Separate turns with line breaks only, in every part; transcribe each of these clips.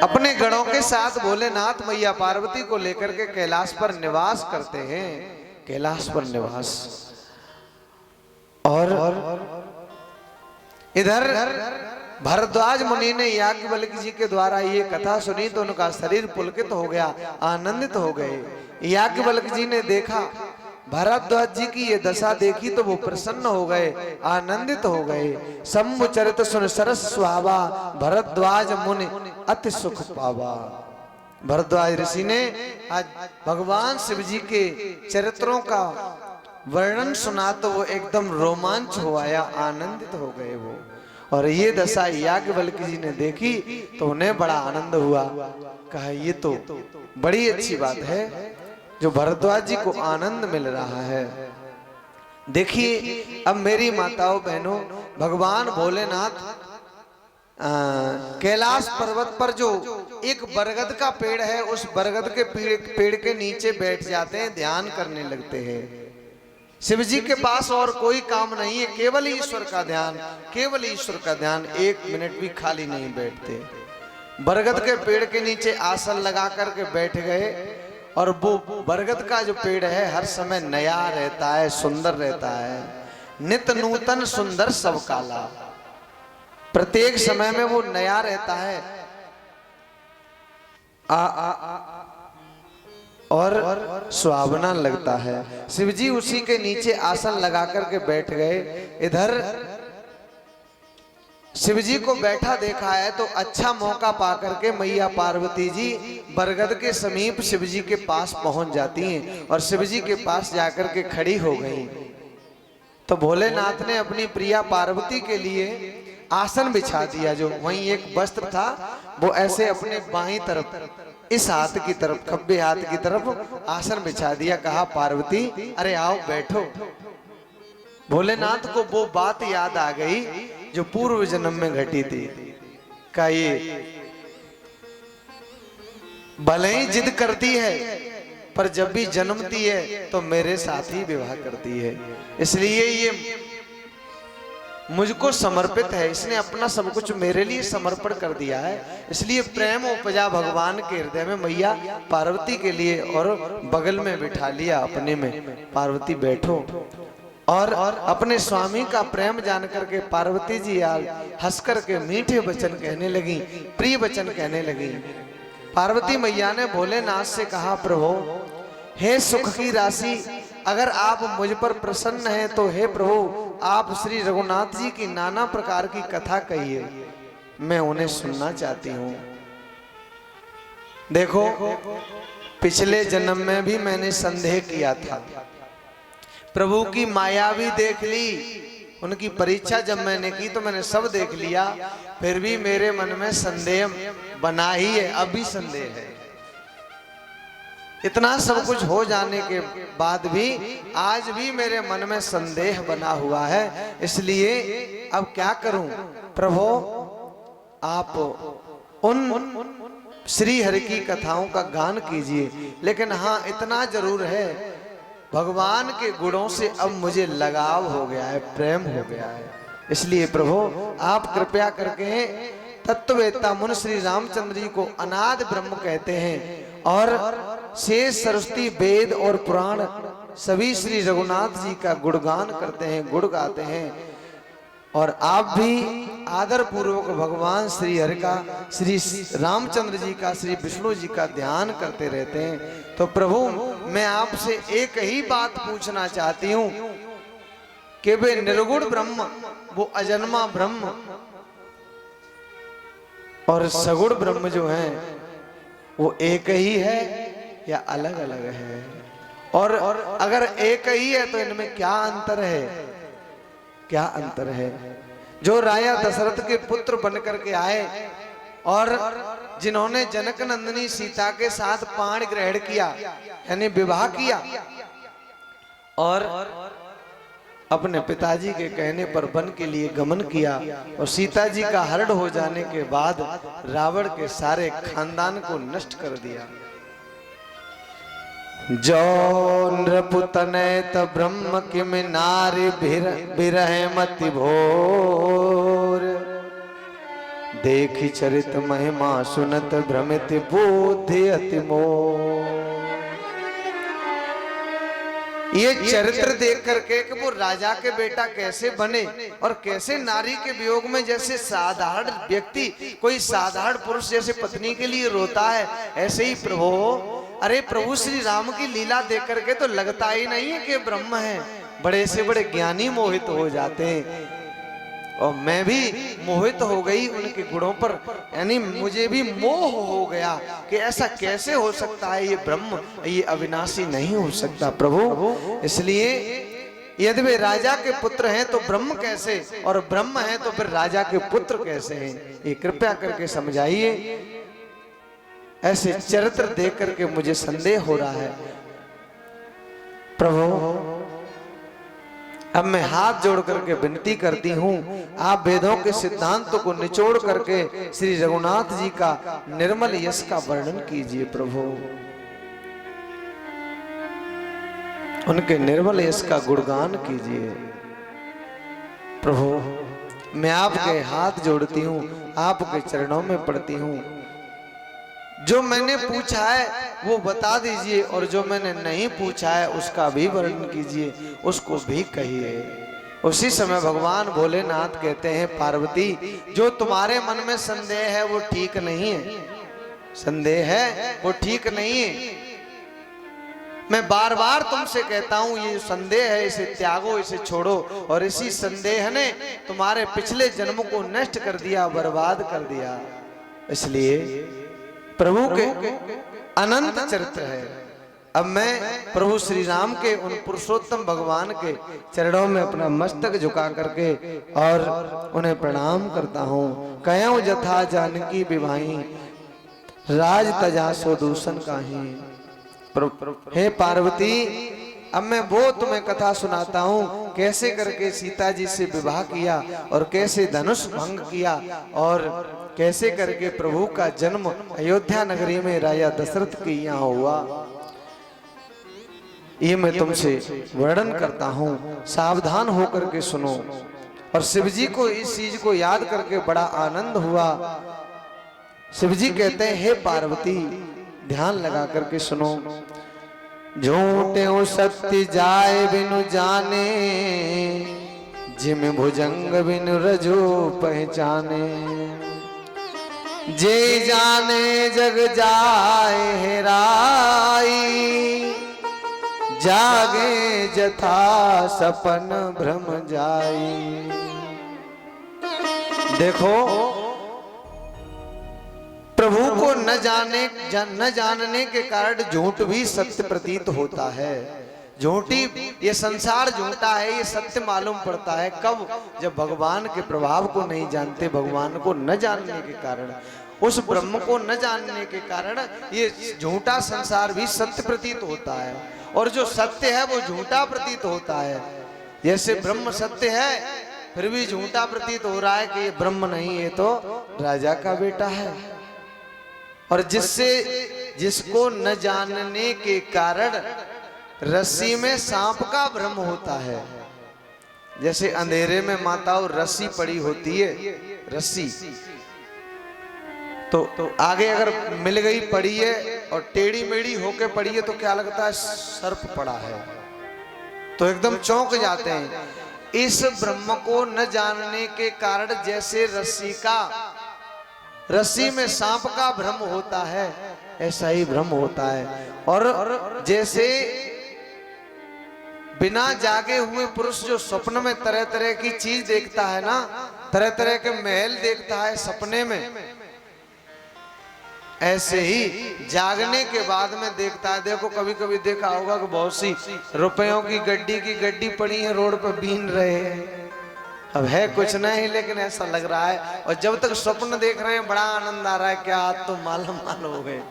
अपने गणों के साथ भोलेनाथ मैया पार्वती को लेकर के कैलाश पर निवास करते हैं। कैलाश पर निवास। और इधर भरद्वाज मुनि ने याज्ञवल्क्य जी के द्वारा ये कथा सुनी तो उनका शरीर पुलकित हो गया, आनंदित हो गए। याज्ञवल्क्य जी ने देखा, भरद्वाज जी की ये दशा देखी तो वो प्रसन्न हो गए, आनंदित हो गए। शंभु चरित सुन सरस सुहावा, भरद्वाज मुनि अति सुख पावा। भरद्वाज ऋषि ने आज भगवान शिव जी के चरित्रों का वर्णन सुना तो वो एकदम रोमांच हो आया, आनंदित हो गए वो। और ये दशा याज्ञवल्क्य जी ने देखी तो उन्हें बड़ा आनंद हुआ। कहा ये तो बड़ी अच्छी बात है जो भरद्वाज जी को आनंद मिल रहा है। देखिए अब मेरी माताओं बहनों, भगवान भोलेनाथ कैलाश पर्वत पर जो एक बरगद का पेड़ है, उस बरगद के पेड़ के नीचे बैठ जाते हैं, ध्यान करने लगते हैं। शिव जी के पास और कोई काम नहीं है, केवल ईश्वर का ध्यान, केवल ईश्वर का ध्यान। एक मिनट भी खाली नहीं बैठते। बरगद के पेड़ के नीचे आसन लगा करके बैठ गए। और वो बरगद का जो पेड़ है हर समय नया रहता है, सुंदर रहता है, नित नूतन सुंदर सब काला। प्रत्येक समय में वो नया रहता है और सुहावना लगता है। शिव जी उसी के नीचे आसन लगा करके बैठ गए। इधर शिव जी को बैठा देखा है तो अच्छा मौका पाकर के मैया पार्वती जी बरगद के समीप शिव जी के पास पहुंच जाती हैं और शिव जी के पास जाकर के खड़ी हो गई। तो भोलेनाथ ने अपनी प्रिया पार्वती के लिए आसन बिछा दिया। जो वहीं एक वस्त्र था वो ऐसे अपने बाईं तरफ, इस हाथ की तरफ, खब्बे हाथ की तरफ आसन बिछा दिया। कहा पार्वती अरे आओ बैठो। भोलेनाथ को वो बात याद आ गई जो पूर्व जन्म में घटी थी। का ये भले ही जिद करती है पर जब भी जन्मती है तो मेरे साथ ही विवाह करती है, इसलिए ये मुझको समर्पित है। इसने अपना सब कुछ मेरे लिए समर्पण कर दिया है, इसलिए प्रेम उपजा भगवान के हृदय में मैया पार्वती के लिए और बगल में बिठा लिया अपने में। पार्वती बैठो। और अपने स्वामी का प्रेम जान करके पार्वती जी यार हंस करके मीठे वचन कहने लगी, प्रिय वचन कहने लगी। पार्वती मैया ने भोलेनाथ से कहा प्रभु हे सुख की राशि, अगर आप मुझ पर प्रसन्न हैं तो हे प्रभु आप श्री रघुनाथ जी की नाना प्रकार की कथा कहिए, मैं उन्हें सुनना चाहती हूँ। देखो पिछले जन्म में भी मैंने संदेह किया था, प्रभु की माया भी देख ली, उनकी परीक्षा जब मैंने की तो मैंने सब देख लिया, फिर भी मेरे मन में संदेह बना ही है, अभी संदेह है। इतना सब कुछ हो जाने के बाद भी आज भी मेरे मन में संदेह बना हुआ है, इसलिए अब क्या करूं प्रभु, आप उन श्री हरि की कथाओं का गान कीजिए। लेकिन हाँ इतना जरूर है, भगवान के गुणों से अब मुझे लगाव हो गया है, प्रेम हो गया है, इसलिए प्रभु आप कृपया करके तत्ववेत्ता मुनि श्री रामचंद्र जी को अनादि ब्रह्म कहते हैं और शेष सरस्वती वेद और पुराण सभी श्री रघुनाथ जी का गुणगान करते हैं, गुण गाते हैं। और आप भी आदर पूर्वक भगवान श्री हरि का, श्री रामचंद्र जी का, श्री विष्णु जी का ध्यान करते रहते हैं। तो प्रभु मैं आपसे एक ही बात पूछना चाहती हूँ कि वे निर्गुण ब्रह्म, वो अजन्मा ब्रह्म और सगुण ब्रह्म जो है वो एक ही है या अलग अलग है? और अगर एक ही है तो इनमें क्या अंतर है, क्या अंतर है? जो राजा दशरथ के पुत्र बनकर के आए और जिन्होंने जनक नंदिनी सीता के साथ पाण ग्रहण किया यानी विवाह किया और अपने पिताजी के कहने पर वन के लिए गमन किया और सीता जी का हरण हो जाने के बाद रावण के सारे खानदान को नष्ट कर दिया। जो नृपुतनैत ब्रह्म किम नारी बिरह मति भोर, देखी चरित महिमा सुनत भ्रमित बुद्धि अति मोह। ये चरित्र देख करके कि वो राजा के बेटा कैसे बने और कैसे नारी के वियोग में जैसे साधारण व्यक्ति कोई साधारण पुरुष जैसे पत्नी के लिए रोता है, ऐसे ही प्रभु, अरे प्रभु श्री राम की लीला देख करके तो लगता ही नहीं है कि ब्रह्म है। बड़े से बड़े ज्ञानी मोहित हो जाते हैं और मैं भी मोहित हो गई उनके गुणों पर, यानी मुझे भी मोह हो गया कि ऐसा कैसे हो सकता है, ये ब्रह्म, ये अविनाशी नहीं हो सकता प्रभु। इसलिए यदि वे राजा के पुत्र हैं तो ब्रह्म कैसे, और ब्रह्म हैं तो फिर राजा के पुत्र कैसे हैं, ये कृपया करके समझाइए। ऐसे चरित्र देख करके मुझे संदेह हो रहा है प्रभु। अब मैं हाथ जोड़ करके विनती करती हूँ, आप वेदों के सिद्धांतों को निचोड़ करके श्री रघुनाथ जी का निर्मल यश का वर्णन कीजिए प्रभु। उनके निर्मल यश का गुणगान कीजिए प्रभु। मैं आपके हाथ जोड़ती हूँ, आपके चरणों में पड़ती हूँ। जो मैंने पूछा है वो बता दीजिए और जो मैंने नहीं पूछा है उसका भी वर्णन कीजिए, उसको भी कहिए। उसी समय भगवान भोलेनाथ कहते हैं, पार्वती जो तुम्हारे मन में संदेह है वो ठीक नहीं है, संदेह है वो ठीक नहीं है। मैं बार बार तुमसे कहता हूं ये संदेह है इसे त्यागो, इसे छोड़ो। और इसी संदेह ने तुम्हारे पिछले जन्म को नष्ट कर दिया, बर्बाद कर दिया। इसलिए प्रभु के अनंत चरित्र है। अब मैं प्रभु श्री राम के उन पुरुषोत्तम भगवान के चरणों में अपना मस्तक झुका करके और उन्हें प्रणाम करता हूँ। कयों जथा जानकी विवाही, राज तजा सो दूषण काहीं। हे पार्वती, अब मैं वो तुम्हें कथा सुनाता हूँ कैसे करके सीता जी से विवाह किया और कैसे धनुष भंग किया और कैसे करके प्रभु का जन्म अयोध्या नगरी में राजा दशरथ के यहाँ हुआ। ये मैं तुमसे वर्णन करता हूँ, सावधान होकर के सुनो। और शिव जी को इस चीज को याद करके बड़ा आनंद हुआ। शिव जी कहते हैं, हे पार्वती ध्यान लगा करके सुनो। झूठे सत्य जाए बिनु जाने, जिम भुजंग बिनु रजो पहचाने। जे जाने जग जाए हेराई, जागे जथा सपन भ्रम जाई। देखो प्रभु को न जानने के कारण झूठ भी सत्य प्रतीत होता है। झूठी, ये संसार झूठा है ये सत्य मालूम पड़ता है कब, जब भगवान के प्रभाव को नहीं जानते। भगवान को न जानने के कारण, उस ब्रह्म को न जानने के कारण ये झूठा संसार भी सत्य प्रतीत होता है। और जो सत्य है वो झूठा प्रतीत होता है। जैसे ब्रह्म सत्य है फिर भी झूठा प्रतीत हो रहा है कि ये ब्रह्म नहीं, ये तो राजा का बेटा है। और जिसको न जानने के कारण रस्सी में सांप का भ्रम होता है। जैसे अंधेरे में माताओं रस्सी पड़ी होती है, रस्सी तो आगे अगर मिल गई पड़ी है और टेढ़ी मेढ़ी होके पड़ी है तो क्या लगता है सर्प पड़ा है, तो एकदम चौंक जाते हैं। इस ब्रह्म को न जानने के कारण जैसे रस्सी में सांप का भ्रम होता है, ऐसा ही भ्रम होता है। और जैसे बिना जागे हुए पुरुष जो स्वप्न में तरह तरह की चीज देखता है ना, तरह तरह के महल देखता है सपने में, ऐसे ही जागने के बाद में देखता है। देखो कभी कभी देखा होगा कि बहुत सी रुपयों की गड्डी पड़ी है रोड पर, बीन रहे हैं। अब है कुछ नहीं लेकिन ऐसा लग रहा है। और जब तक स्वप्न देख रहे हैं बड़ा आनंद आ रहा है, क्या आज तो माल हो गए,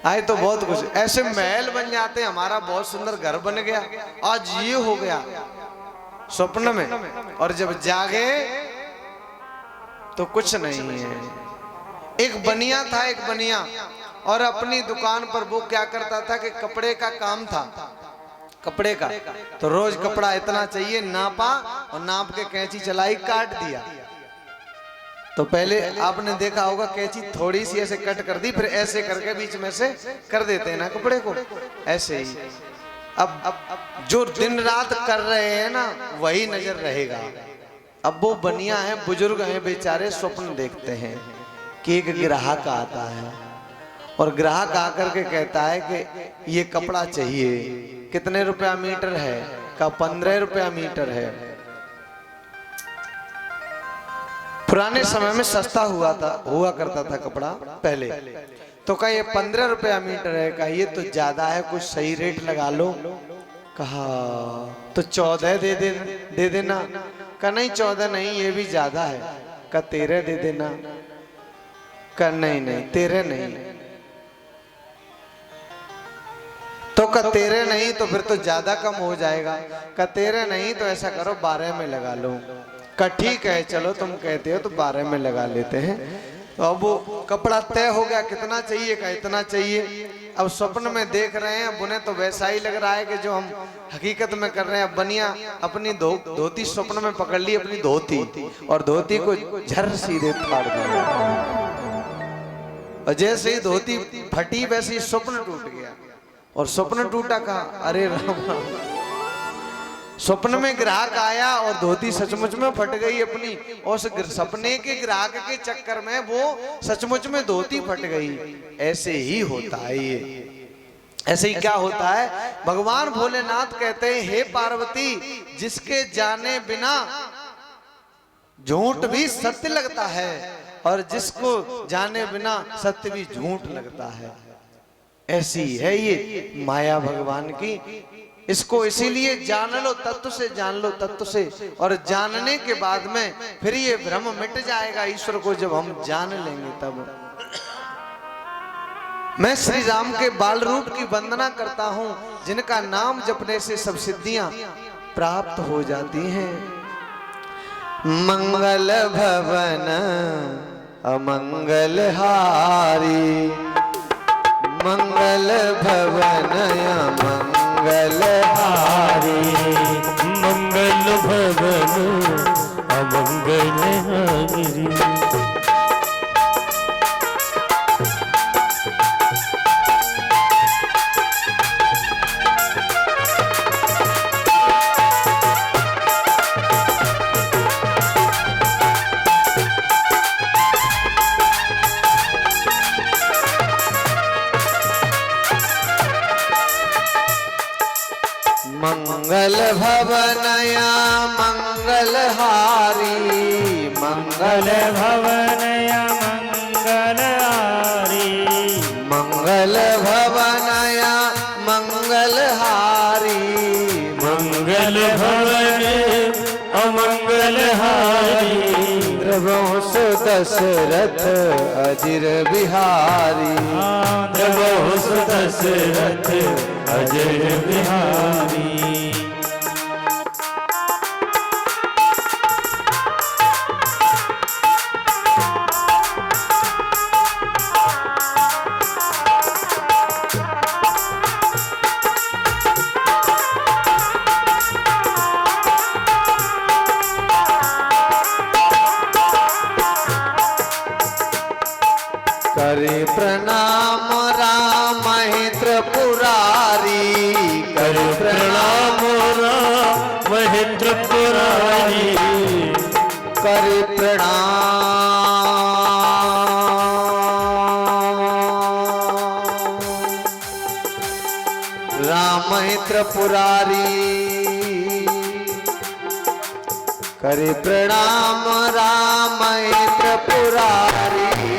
आए तो बहुत कुछ। ऐसे महल बन जाते हैं, हमारा बहुत सुंदर घर बन गया, आज ये हो गया स्वप्न में। और जब जागे तो कुछ नहीं है। एक बनिया था, एक बनिया, और अपनी दुकान पर वो क्या करता था कि कपड़े का काम था, कपड़े का। तो रोज कपड़ा इतना चाहिए, नापा और नाप के कैंची चलाई, काट दिया। तो पहले आपने देखा होगा कैंची थोड़ी सी ऐसे कट कर दी, फिर ऐसे करके बीच में से कर देते हैं ना कपड़े को, ऐसे ही। अब जो दिन रात कर रहे हैं ना वही नजर रहेगा। अब वो बनिया है, बुजुर्ग हैं बेचारे, स्वप्न देखते हैं कि एक ग्राहक आता है और ग्राहक आकर के कहता है कि ये कपड़ा चाहिए, कितने रुपया मीटर है? का 15 रुपया मीटर है। पुराने समय में सस्ता हुआ करता था कपड़ा पहले, तो कहा ये 15 रुपया मीटर है। कहा ये तो ज्यादा है, कुछ सही रेट लगा लो। कहा तो 14 दे देना। कहा नहीं 14 नहीं, ये भी ज्यादा है। कहा 13 दे देना। कहा नहीं 13 नहीं। तो कहा 13 नहीं तो फिर तो ज्यादा कम हो जाएगा। कहा 13 नहीं तो ऐसा करो 12 में लगा लो। कहा ठीक है चलो तुम कहते हो तो 12 में लगा लेते हैं। तो अब वो कपड़ा तय हो गया, कितना चाहिए? का इतना चाहिए। अब स्वप्न में देख रहे हैं, अब उन्हें तो वैसा ही लग रहा है कि जो हम हकीकत में कर रहे हैं। अब बनिया अपनी धोती स्वप्न में पकड़ ली, अपनी धोती, और धोती को झर सीधे फाड़ दिया। और जैसे ही धोती फटी वैसे ही स्वप्न टूट गया। और स्वप्न टूटा, कहा अरे राम, स्वप्न में ग्राहक आया और धोती सचमुच में फट गई अपनी, और उस सपने के ग्राहक के चक्कर में वो सचमुच में धोती फट गई। ऐसे ही होता है ये। ऐसे ही क्या होता है? भगवान भोलेनाथ कहते हैं, हे पार्वती, जिसके जाने बिना झूठ भी सत्य लगता है और जिसको जाने बिना सत्य भी झूठ लगता है। ऐसी है ये माया भगवान की। इसको इसीलिए जान लो, तत्व से जान लो, तत्व से। और जानने के बाद में फिर ये भ्रम मिट जाएगा। ईश्वर को जब हम जान लेंगे तब। मैं श्री राम के बाल रूप की वंदना करता हूं, जिनका नाम जपने से सब सिद्धियां प्राप्त हो जाती हैं। मंगल भवन अमंगल हारी, मंगल भवन अमंगल हारी,
मंगल भवन अमंगल हारी।
मंगल भवनया मंगल हारी, मंगल
भवनया मंगल हारी,
मंगल भवनया मंगल हारी,
मंगल भवन अमंगल हारी।
इंद्रवंश दशरथ अजिर बिहारी,
इंद्रवंश दशरथ अजर बिहारी।
करे प्रणाम राम महेंद्र पुरारी,
करे प्रणाम राम महेंद्र पुरारी,
करे प्रणाम राम महेंद्र पुरारी, करे प्रणाम राम महेंद्र पुरारी,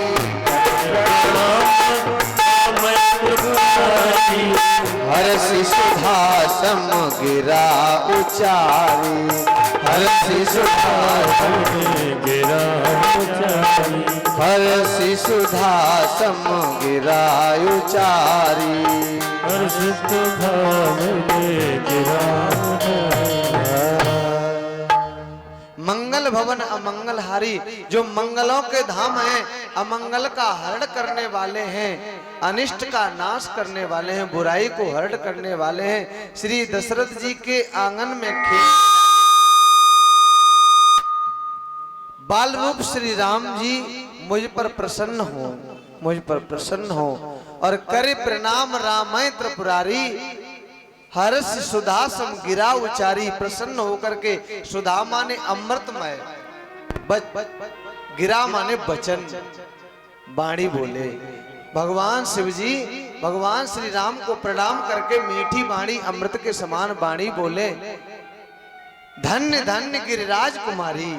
हर्षि सुधा समगिरा उचारी, हर्षि सुधा
गिरा उचारी,
हर्षि सुधा समगिरा उचारी,
हर्षि सुधा गिरा
मंगल भवन अमंगल हारी। जो मंगलों के धाम हैं, अमंगल का हरण करने वाले हैं, अनिष्ट का नाश करने वाले हैं, बुराई को हरण करने वाले हैं। श्री दशरथ जी के आंगन में खेल बाल रूप श्री राम जी मुझ पर प्रसन्न हो, मुझ पर प्रसन्न हो और करे प्रणाम रामय त्रिपुरारी, हर्ष सुधा सम गिरा उचारी। प्रसन्न होकर के सुधा माने अमृतमय, गिरा माने वचन, वाणी बोले। भगवान शिव जी भगवान श्री राम को प्रणाम करके मीठी वाणी अमृत के समान वाणी बोले, धन्य धन्य गिरिराज कुमारी,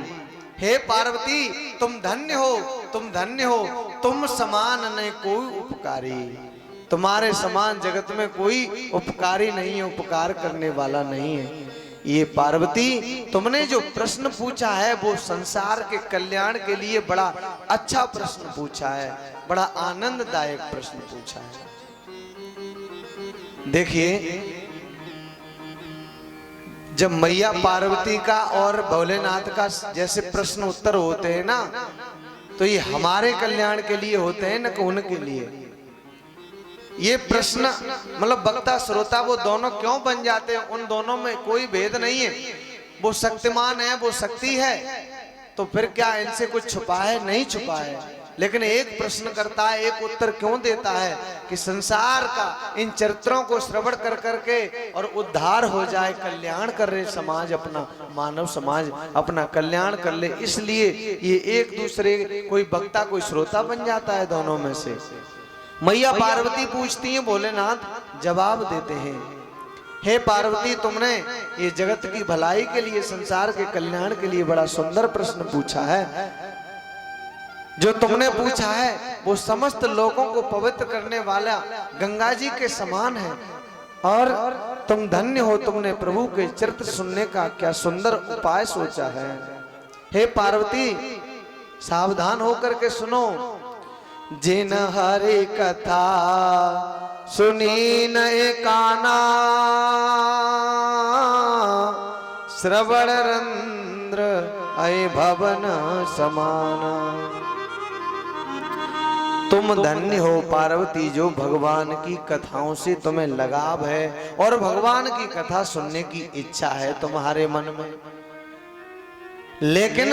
हे पार्वती तुम धन्य हो, तुम धन्य हो, तुम समान नहीं कोई उपकारी, तुम्हारे समान जगत में कोई उपकारी नहीं है, उपकार करने वाला नहीं है। ये पार्वती तुमने जो प्रश्न पूछा है वो संसार के कल्याण के लिए बड़ा अच्छा प्रश्न पूछा है, बड़ा आनंददायक प्रश्न पूछा है। देखिए जब मैया पार्वती का और भोलेनाथ का जैसे प्रश्न उत्तर होते हैं ना, तो ये हमारे कल्याण के लिए होते हैं, न कि उनके लिए। ये प्रश्न मतलब वक्ता श्रोता वो दोनों क्यों बन जाते हैं, उन दोनों में कोई भेद नहीं है। वो शक्तिमान है, वो शक्ति है, तो फिर क्या इनसे कुछ छुपा है? नहीं छुपा है। लेकिन एक प्रश्न करता है, एक उत्तर क्यों देता है कि संसार का इन चरित्रों को श्रवण कर करके और उद्धार हो जाए, कल्याण कर रहे समाज अपना, मानव समाज अपना कल्याण कर ले। इसलिए ये एक दूसरे कोई वक्ता कोई श्रोता बन जाता है दोनों में से। मैया पार्वती पूछती हैं, भोलेनाथ जवाब देते हैं, हे पार्वती तुमने ये जगत की भलाई के लिए संसार के कल्याण के लिए बड़ा सुंदर प्रश्न पूछा है। जो तुमने पूछा है वो समस्त लोगों को पवित्र करने वाला गंगा जी के समान है, और तुम धन्य हो, तुमने प्रभु के चरित्र सुनने का क्या सुंदर उपाय सोचा है। हे पार्वती सावधान होकर के सुनो, जिन हरि कथा सुनी नए काना, श्रवण रंध्र अय भवन समाना। तुम धन्य हो पार्वती जो भगवान की कथाओं से तुम्हें लगाव है और भगवान की कथा सुनने की इच्छा है तुम्हारे मन में। लेकिन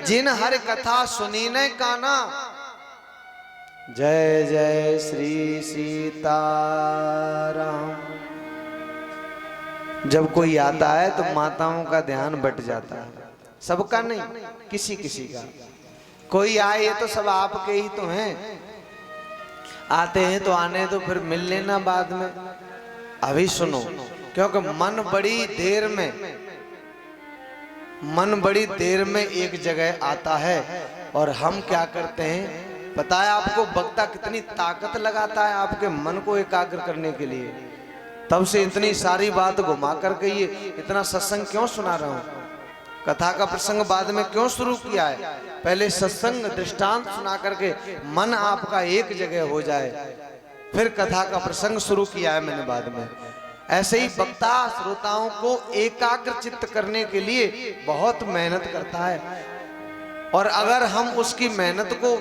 जिन हर कथा सुनी ने काना, जय जय श्री सीताराम, जब कोई आता है तो माताओं का ध्यान बट जाता है, सबका नहीं, किसी किसी का। कोई आए ये तो सब आपके ही तो हैं, आते हैं तो आने तो फिर मिल लेना बाद में। अभी सुनो, क्योंकि मन बड़ी देर में एक जगह आता है, और हम क्या करते हैं पता है आपको, वक्ता कितनी ताकत लगाता है आपके मन को एकाग्र करने के लिए। तब से इतनी सारी बात घुमा करके ये इतना सत्संग क्यों सुना रहा हूं, कथा का प्रसंग बाद में क्यों शुरू किया है। पहले सत्संग दृष्टांत सुना करके मन आपका एक जगह हो जाए, फिर कथा का प्रसंग शुरू किया है मैंने बाद में। ऐसे ही वक्ता श्रोताओं को एकाग्र चित्त करने के लिए बहुत मेहनत करता है, और अगर हम उसकी मेहनत को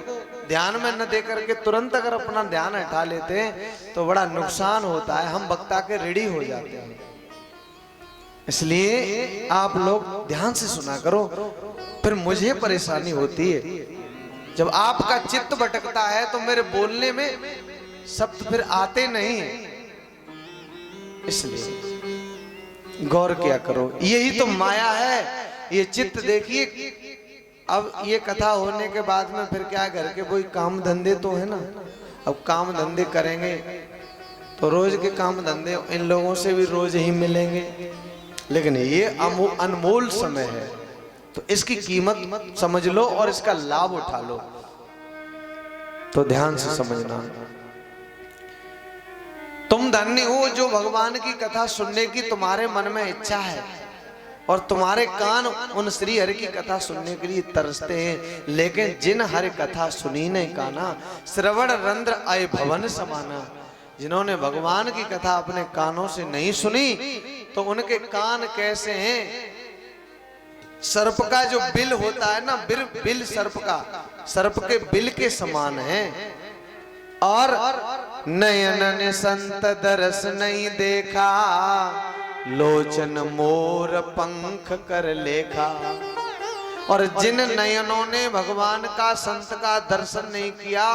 ध्यान में न दे करके तुरंत अगर अपना ध्यान हटा लेते हैं तो बड़ा नुकसान होता है, हम वक्ता के ऋणी हो जाते हैं। इसलिए आप लोग ध्यान से सुना करो। फिर मुझे परेशानी होती है जब आपका चित्त भटकता है, तो मेरे बोलने में शब्द फिर आते नहीं हैं। इसलिए गौर किया करो, यही तो माया है। ये चित्त देखिए, अब ये कथा होने के बाद में फिर क्या, घर के कोई काम धंधे तो है ना, अब काम धंधे करेंगे तो रोज के काम धंधे इन लोगों से भी रोज ही मिलेंगे। लेकिन ये अनमोल समय है, तो इसकी कीमत समझ लो और इसका लाभ उठा लो। तो ध्यान से समझना, तुम धन्य हो जो भगवान की कथा सुनने की तुम्हारे मन में इच्छा है, और तुम्हारे कान उन श्री हरि की कथा सुनने के लिए तरसते हैं। लेकिन जिन हरि कथा सुनी ने काना, श्रवण रंध्र अय भवन समाना, जिन्होंने भगवान की कथा अपने कानों से नहीं सुनी, तो उनके कान कैसे हैं, सर्प का जो बिल होता है ना, बिल सर्प का, सर्प के बिल के समान है। और नयन ने संत दरस नहीं देखा, लोचन मोर पंख कर लेखा। और जिन नयनों ने भगवान का संत का दर्शन नहीं किया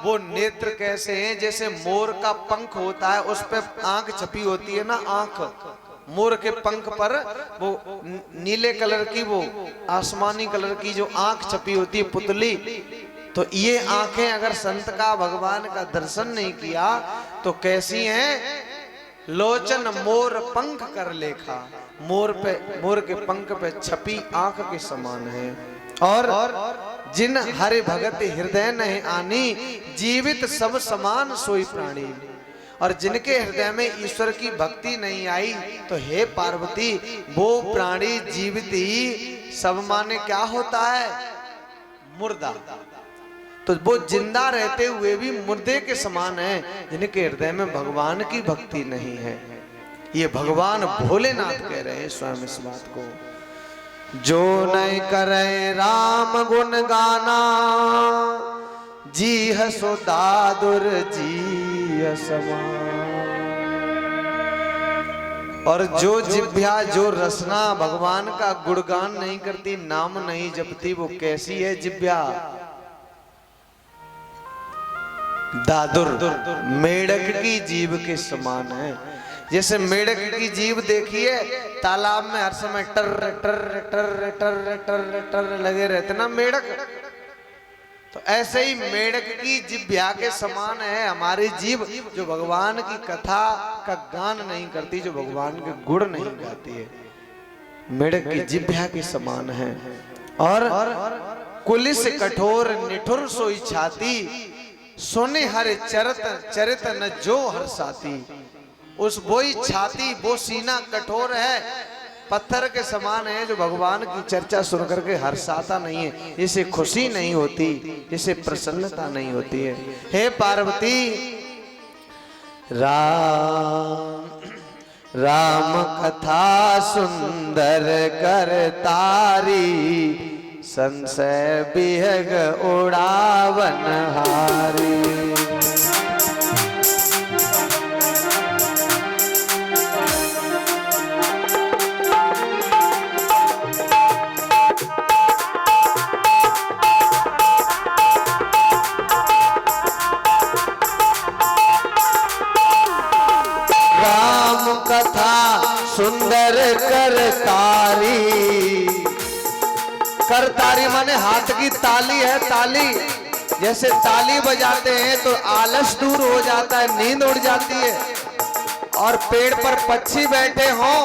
वो नेत्र कैसे हैं, जैसे मोर का पंख होता है उस पे आंख छपी होती है ना, आंख मोर के पंख पर वो नीले कलर की, वो आसमानी कलर की जो आंख छपी होती है पुतली, तो ये आंखें अगर संत का भगवान का दर्शन नहीं किया तो कैसी हैं? लोचन मोर पंख कर लेखा, मोर के पंख पे छपी आंख के समान है। और जिन हरि भगत हृदय नहीं आनी, जीवित सब समान सोई प्राणी। और जिनके हृदय में ईश्वर की भक्ति नहीं आई तो हे पार्वती वो प्राणी जीवित ही सब माने क्या होता है? मुर्दा। तो वो जिंदा रहते हुए भी मुर्दे के समान है जिनके हृदय में भगवान की भक्ति नहीं है। ये भगवान भोलेनाथ कह रहे हैं स्वयं इस बात को। जो नहीं करे राम गुण गाना, जी हसो दादुर जी समान। और जो जिभ्या जो रसना भगवान का गुणगान नहीं करती, नाम नहीं जपती, वो कैसी है जिभ्या? दादुर, मेढक की जीभ के समान है। जैसे मेढक की जीभ देखिए तालाब में हर समय टर टर टर टर टर टर लगे रहते ना मेढक, तो ऐसे ही मेढक की जिभ्या के समान है हमारी जीभ, जो भगवान की कथा का गान नहीं करती, जो भगवान के गुण नहीं गाती है, मेढक की जिभ्या के समान है। और कुलिस कठोर निठुर सोई छाती, सोने हर चरित न जो हर साथी। उस वही छाती वो सीना कठोर है, पत्थर के समान है, जो भगवान की चर्चा सुन करके हर्षाता नहीं है, जिसे खुशी नहीं होती, जिसे प्रसन्नता नहीं होती है। हे पार्वती राम कथा सुंदर कर तारी, संशय बिहग उड़ावन हारी। राम कथा सुंदर करतारी, करतारी माने हाथ की ताली है, ताली। जैसे ताली बजाते हैं तो आलस दूर हो जाता है, नींद उड़ जाती है। और पेड़ पर पक्षी बैठे हों